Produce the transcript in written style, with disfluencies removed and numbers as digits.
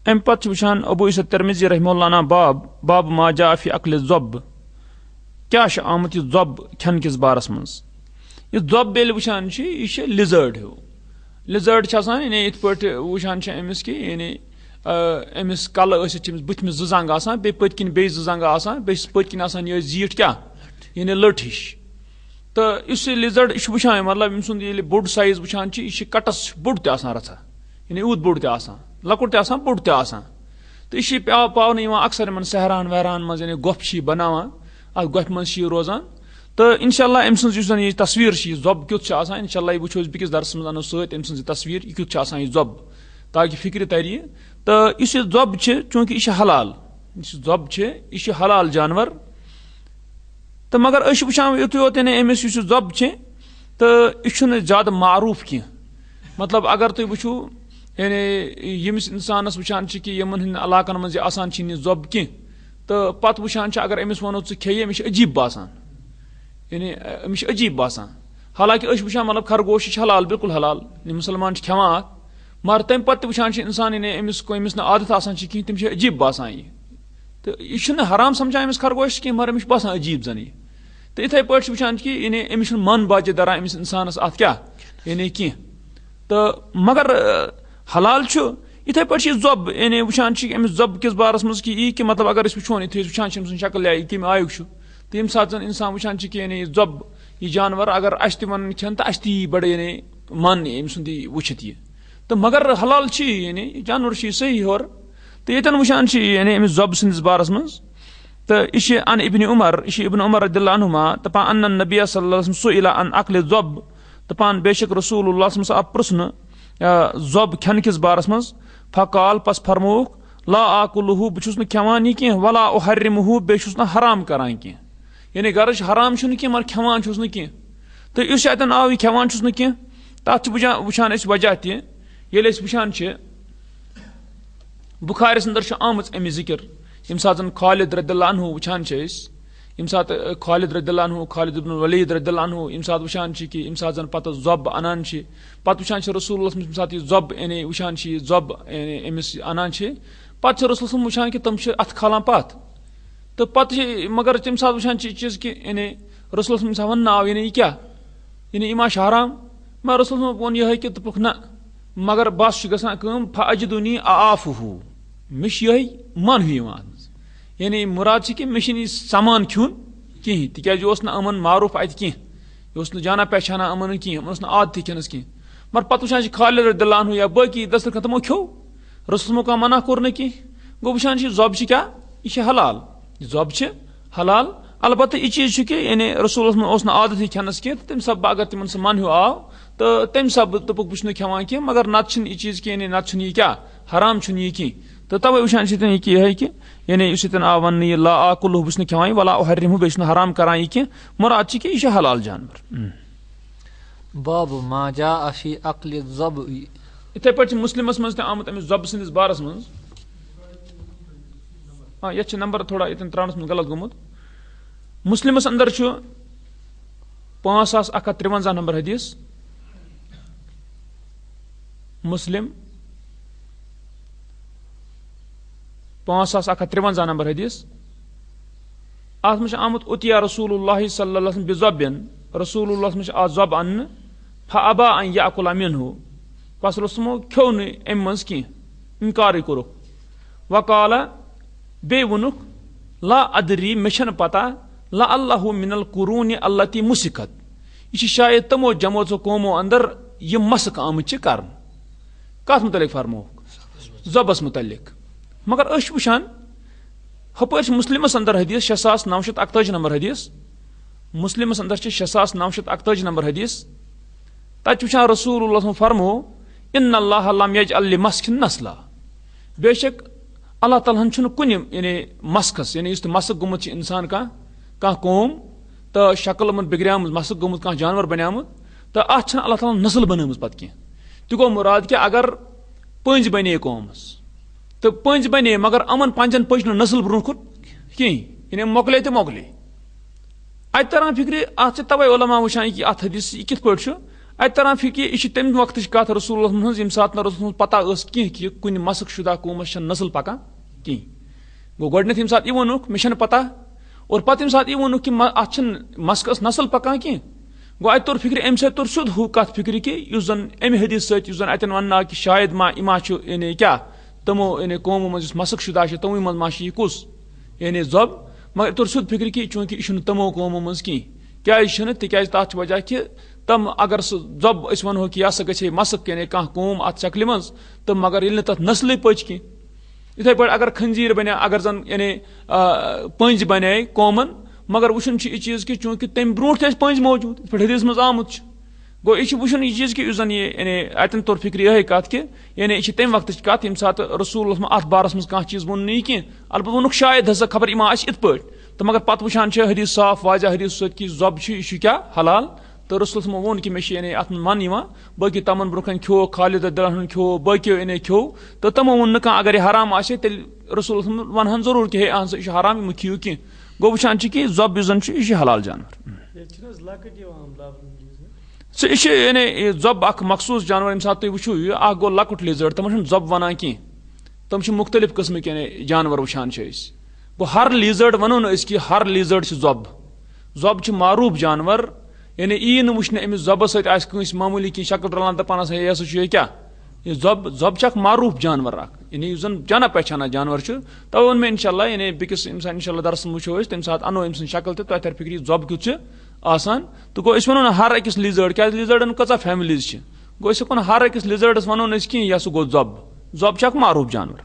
ام پتہ وچھان ابو عیسیٰ ترمذی رحمہ اللہ باب ما جاء فی اکل الذب کیا آمت یہ ذب کھین کس بارس مز یہ ذب ییٚلہِ وچھان یہ لِزٲرڈ ہیو لِزٲرڈ چھِ یعنی یِتھ پٲٹھۍ وچھان أمِس کہ یعنی أمِس کلہٕ ٲسِتھ چھِ أمِس بٕتھِ منٛز 2 زنٛگہٕ آسان بیٚیہِ پٔتۍ کِنۍ بیٚیہِ 2 زنٛگہٕ آسان بیٚیہِ پٔتۍ کِنۍ آسان یہِ زیٖٹھ کیٛاہ یعنی لٔٹ ہِش تہٕ یُس یہِ لِزٲرڈ یہِ چھُ وٕچھان مطلب أمۍ سُنٛد ییٚلہِ بوٚڑ سایز وٕچھان چھِ یہِ چھِ کٹس بوٚڑ تہِ آسان رژھا یعنی یوٗت بوٚڑ تہِ آسان لۄکُٹ تہِ آسان بوٚڑ تہِ آسان تہٕ یہِ چھِ پاونہٕ یِوان اکثر یِمن صحراہن وحراہن منٛز یعنی گۄپھ چھِ یہِ بناوان اتھ گۄپھِ منٛز چھِ یہِ روزان تہٕ انشاء اللہ أمۍ سٕنٛز یُس زن یہِ تصویٖر چھِ یہِ ذۄب کیُتھ چھِ آسان انشاء اللہ یہِ وٕچھو أسۍ بیٚکِس درسس منٛز انو سۭتۍ أمۍ سٕنٛز یہِ تصویٖر یہِ کیُتھ چھِ آسان یہِ ذۄب تاکہِ فکرِ ترِ یہِ تہٕ یُس یہِ ذۄب چھِ چوٗنٛکہِ یہِ چھِ حلال یُس یہِ ذۄب چھِ یہِ چھِ حلال جانور تہٕ مگر أسۍ چھِ وٕچھان یُتُے یوت یعنی أمِس یُس یہِ ذۄب چھِ تہٕ یہِ چھُنہٕ زیادٕ معروٗف کینٛہہ مطلب اگر تُہۍ وٕچھو یعنی ییٚمِس اِنسانس وٕچھان چھِ کہِ یِمن ہٕنٛدٮ۪ن علاقن منٛز یہِ آسان چھِنہٕ یہِ ذۄب کینٛہہ تہٕ پتہٕ وٕچھان چھِ اگر أمِس ونو ژٕ کھیٚیہِ أمِس چھِ عجیٖب باسان یعنی أمِس چھِ عجیٖب باسان حالانکہِ أسۍ چھِ وٕچھان مطلب خرگوش چھِ حلال بالکل حلال یِم مُسلمان چھِ کھٮ۪وان اتھ مگر تمہِ پتہٕ تہِ وٕچھان چھِ اِنسان یعنی أمِس نہٕ عادت آسان چھِ کِہیٖنۍ تٔمِس چھِ عجیٖب باسان یہِ تہٕ یہِ چھُنہٕ حرام سمجھان أمِس خرگوش کینٛہہ مگر أمِس چھُ باسان عجیٖب زن یہِ تہٕ یِتھٕے پٲٹھۍ چھِ وٕچھان کہِ یعنی أمِس چھُنہٕ من باجے دران أمِس اِنسانس اتھ کیٛاہ یعنی کینٛہہ تہٕ مگر حلال چھُ یِتھٕے پٲٹھۍ چھِ یہِ ذۄب یعنی وٕچھان چھِ أمِس ذۄب کِس بارس منٛز کہِ یی کہِ مطلب اگر أسۍ وٕچھون یِتھُے أسۍ وٕچھان چھِ أمۍ سٕنٛز شکل یا یہِ کمہِ آیُک چھُ تہٕ ییٚمہِ ساتہٕ زن انسان وٕچھان چھِ کہِ یعنی یہِ ذۄب یہِ جانور اگر اسہِ تہِ ونان کھٮ۪ن تہٕ اسہِ تہِ یی بڑٕ یعنی من أمۍ سُنٛد یہِ وٕچھِتھ یہِ تہٕ مگر حلال چھِ یعنی جانور چھِ یہِ صحیح ہورٕ تہٕ ییٚتٮ۪ن وٕچھان چھِ یعنی أمِس ذۄب سٕنٛدِس بارس منٛز تہٕ یہِ چھِ ان ابن عمر یہِ چھِ ابن عمر رضی اللہ عنہما دپان ان النبی صلی اللہ علیہ وسلم سئل عن اکل الذب دپان بے شک رسول اللہ صلی اللہ علیہ وسلم آو پرژھنہٕ ذۄب کھٮ۪نہٕ کِس بارس منٛز فقال پس فرمووُکھ لا آکلہ بہٕ چھُس نہٕ کھٮ۪وان یہِ کینٛہہ ولا احرمہ بیٚیہِ چھُس نہٕ حرام کران کینٛہہ یعنی غرض چھِ حرام چھُنہٕ کینٛہہ مگر کھٮ۪وان چھُس نہٕ کینٛہہ تہٕ یُس اتٮ۪ن آو یہِ کھٮ۪وان چھُس نہٕ کینٛہہ تتھ چھِ وٕچھان أسۍ وجہ تہِ ییٚلہِ أسۍ وٕچھان چھِ بُخارِس انٛدر چھِ آمٕژ اَمِچ ذِکر ییٚمہِ ساتہٕ زن خالد رضی اللہ عنہ وٕچھان چھِ أسۍ ییٚمہِ ساتہٕ خالد رضی اللہ عنہ خالد ابن ولید رضی اللہ عنہ ییٚمہِ ساتہٕ وٕچھان چھِ کہِ ییٚمہِ ساتہٕ زن پتہٕ ذۄب انان چھِ پتہٕ وٕچھان چھِ رسول اللہ ییٚمہِ ساتہٕ یہِ ذۄب یعنی وٕچھان چھِ یہِ ذۄب یعنی أمِس انان چھِ پتہٕ چھِ رسول صٲب وٕچھان کہِ تِم چھِ اتھ کھالان پتھ تہٕ پتہٕ چھِ مگر تمہِ ساتہٕ وٕچھان چھِ یہِ چیٖز کہِ یعنی رسول صٲب وننہٕ آو یعنی یہِ کیٛاہ یعنی یہِ ما چھِ حرام مگر رسول صٲب ووٚن یِہوے کہِ دوٚپُکھ نہ مگر بس چھِ گژھان کٲم فاجدونی اعافہُ مےٚ چھِ یِہوے من ہیوٗ یِوان اتھ منٛز یعنی مُراد چھِ کہِ مےٚ چھِنہٕ یہِ سامان کھیوٚن کِہیٖنۍ تِکیٛازِ یہِ اوس نہٕ یِمن معروٗف اتہِ کینٛہہ یہِ اوس نہٕ جانا پہچانا یِمن کینٛہہ یِمن اوس نہٕ عادتھٕے کھٮ۪نس کینٛہہ مگر پتہٕ وٕچھان چھِ خالد رضی اللہ عنہ یا باقٕے دسترخان تِمو کھیوٚو رسول صٲبو کانٛہہ منع کوٚر نہٕ کینٛہہ گوٚو وٕچھان چھِ یہِ ذۄب چھِ کیٛاہ یہِ چھِ حلال یہِ ذۄب چھِ حلال البتہ یہِ چیٖز چھُ کہِ یعنی رسولس منٛز اوس نہٕ عادتھٕے کھٮ۪نس کینٛہہ تہٕ تمہِ سببہٕ اگر تِمن سُہ من ہیوٗ آو تہٕ تمہِ سببہٕ دوٚپُکھ بہٕ چھُس نہٕ کھٮ۪وان کینٛہہ مگر نتہٕ چھُنہٕ یہِ چیٖز کینٛہہ یعنی نتہٕ چھُنہٕ یہِ کیٛاہ حرام چھُنہٕ یہِ کینٛہہ تہٕ توے وٕچھان چھِ ییٚتٮ۪ن یہِ کہِ یِہوے کہِ یعنی یُس ییٚتٮ۪ن آو وننہٕ یہِ لا آکلہ بہٕ چھُس نہٕ کھٮ۪وان یہِ ولا احرمہ بیٚیہِ چھُس نہٕ حرام کران یہِ کینٛہہ مُراد چھِ کہِ یہِ چھِ حلال جانور باب ما جاء فی اکل الذب یِتھٕے پٲٹھۍ چھِ مسلمس منٛز تہِ آمُت أمِس ذۄبہٕ سٕنٛدِس بارس منٛز یتھ چھِ نمبر تھوڑا ییٚتٮ۪ن تراونس منٛز غلط گوٚمُت مسلمس انٛدر چھُ 5153 نمبر حدیث مسلم 5153 نمبر حدیث اتھ منٛز چھُ آمُت اتیا رسول اللہ صلی اللہ علیہ وسلم بذبن رسول اللہ منٛز چھِ آز ذۄب اننہٕ فابا ان یاکل منہ پس رسولو کھیوٚو نہٕ امہِ منٛز کینٛہہ انکارٕے کوٚرُکھ وقال بیٚیہِ ووٚنُکھ لا ادری مےٚ چھنہٕ پتہ لعلہ من القرون التی مسکت یہِ چھِ شاید تِمو جمٲژو قومو انٛدر یِم مسک آمٕتۍ چھِ کرنہٕ کتھ متعلق فرمووُکھ ذۄبس متعلق مگر أسۍ چھِ وٕچھان ہُپٲرۍ چھِ مسلمس انٛدر حدیث 6948 نمبر حدیث مسلمس انٛدر چھِ 6948 نمبر حدیث تتہِ چھِ وٕچھان رسول اللہ فرمو ان اللہ لم یجعل لمسک نسلا بے شک اللہ تعالیٰ ہن چھُنہٕ کُنہِ یعنی مسکس یعنی یُس تہِ مسک گوٚمُت چھُ انسان کانٛہہ قوم تہٕ شکل یِمن بِگڑیمٕژ مسک گوٚمُت کانٛہہ جانور بنیومُت تہٕ اتھ چھنہٕ اللہ تعالیٰ ہن نسل بنٲومٕژ پتہٕ کینٛہہ تہِ گوٚو مُراد کہِ اگر پٔنٛزۍ بنے قومس تہٕ پٔنٛزۍ بنے مگر یِمن پنٛجن پٔچ نہٕ نسل برونٛہہ کُن کِہیٖنۍ یعنی مۄکلے تہٕ مۄکلے اتہِ تران فکرِ اتھ چھِ توے علما وٕچھان کہِ اتھ حدیث یہِ کِتھ پٲٹھۍ چھُ ات تران فکر یہ تمہ وقت کت رسول اللہ ہن یم سات رسول پتہ ٲس کینٛہہ کہ کُنہِ مسک شدہ قومس چھنہٕ نسل پکان کینٛہہ گوٚو گۄڈنیتھ ییٚمہِ ساتہٕ یہِ ووٚنُکھ مےٚ چھنہٕ پتہ اور پتہٕ ییٚمہِ ساتہٕ یہِ ووٚنُکھ کہ اتھ چھنہٕ مسکس نسل پکان کینٛہہ گوٚو اتہِ توٚر فکرِ امہِ سۭتۍ توٚر سیوٚد ہُہ کتھ فکرِ کہ یُس زن امہِ حدیث سۭتۍ یُس زن اتٮ۪ن وننہٕ آو کہ شاید ما یہِ ما چھُ یعنی کیاہ تمو یعنی قومو منٛز یُس مسک شدہ چھِ تموٕے منٛز ما چھِ یہِ کُس یعنی ذۄب مگر توٚر سیوٚد فکرِ کہ چوٗنٛکہِ یہِ چھُنہٕ تمو قومو منٛز کینٛہہ کیازِ چھُنہٕ تِکیازِ تتھ چھُ وجہ کہ تم اگر سُہ ذۄب أسۍ ونہو کہ یہِ ہسا گژھِ ہے مسک یعنی کانٛہہ قوم اتھ شکلہِ منٛز تہٕ مگر ییٚلہِ نہٕ تتھ نسلٕے پٔچ کینٛہہ یِتھے پٲٹھۍ اگر خنزیٖر بنے اگر زن یعنی پٔنٛزۍ بنے قومن مگر وٕچھُن چھُ یہِ چیٖز کہ چوٗنٛکہِ تمہِ برونٛٹھ تہِ ٲسۍ پٔنٛزۍ موجوٗد یِتھ پٲٹھۍ حدیث منٛز آمُت چھُ گوٚو یہِ چھُ وٕچھُن یہِ چیٖز کہ یُس زن یہِ یعنی اتٮ۪ن توٚر فکرِ یِہے کتھ کہ یعنی یہِ چھِ تمہِ وقتٕچ کتھ ییٚمہِ ساتہٕ رسول اللہ اتھ بارس منٛز کانٛہہ چیٖز ووٚن نہٕ یہِ کینٛہہ البتہ ووٚنُکھ شاید ہسا خبر یہِ ما آسہِ یِتھ پٲٹھۍ تہٕ مگر پتہٕ وٕچھان چھِ حدیث صاف واضح حدیث سۭتۍ کہ ذۄب چھُ یہِ چھُ کیاہ حلال تہٕ رسول اللہ ووٚن کہ مےٚ چھِ یعنی اتھ منٛز من یِوان باقٕے تمن برونٛہہ کنہِ کھیوٚوُکھ خالد دلہن کھیوٚو باقیو یعنی کھیوٚو تہٕ تمو ووٚن نہٕ کانٛہہ اگر یہِ حرام آسہِ تیٚلہِ رسول اللہ ونہن ضروٗر کہ ہے اہن سا یہِ چھُ حرام یہِ مہٕ کھیٚیِو کینٛہہ گوٚو وٕچھان چھِ کہ ذۄب یُس زن چھُ یہِ چھُ حلال جانور سُہ یہِ چھُ یعنی ذۄب اکھ مخصوٗص جانور ییٚمہِ ساتہٕ تُہۍ وٕچھِو یہِ اکھ گوٚو لۄکُٹ لیزٲرڈ تِمن چھُنہٕ ذۄب ونان کینٛہہ تِم چھِ مختلف قٕسمٕکۍ یعنی جانور وٕچھان چھِ أسۍ گوٚو ہر لیزٲرڈ ونو نہٕ أسۍ کہ ہر لیزٲرڈ چھِ ذۄب ذۄب چھِ معروٗف جانور یعنی یی نہٕ وٕچھنہٕ أمِس ذۄبس سۭتۍ آسہِ کٲنٛسہِ معموٗلی کینٛہہ شکل رلان دپان ہسا یہِ ہسا چھُ یہِ کیاہ یہِ ذۄب چھِ اکھ معروٗف جانور اکھ یعنی یُس زن جانا پہچانا جانور چھُ توے ووٚن مےٚ انشاء اللہ یعنی بیٚکِس ییٚمہِ ساتہٕ انشاء اللہ درسس منٛز وٕچھو أسۍ تمہِ ساتہٕ انو أمۍ سٕنٛز شکل تہِ تۄہہِ ترِ فکرِ ذۄب کیُتھ چھُ آسان تہٕ گوٚو أسۍ ونو نہٕ ہر أکِس لیزٲرڈ کیازِ لیزٲرڈن کۭژاہ فیملیٖز چھِ گوٚو أسۍ ہٮ۪کو نہٕ ہر أکِس لیزٲرڈس ونو نہٕ أسۍ کینٛہہ یہِ ہسا گوٚو ذۄب چھُ اکھ معروٗف جانور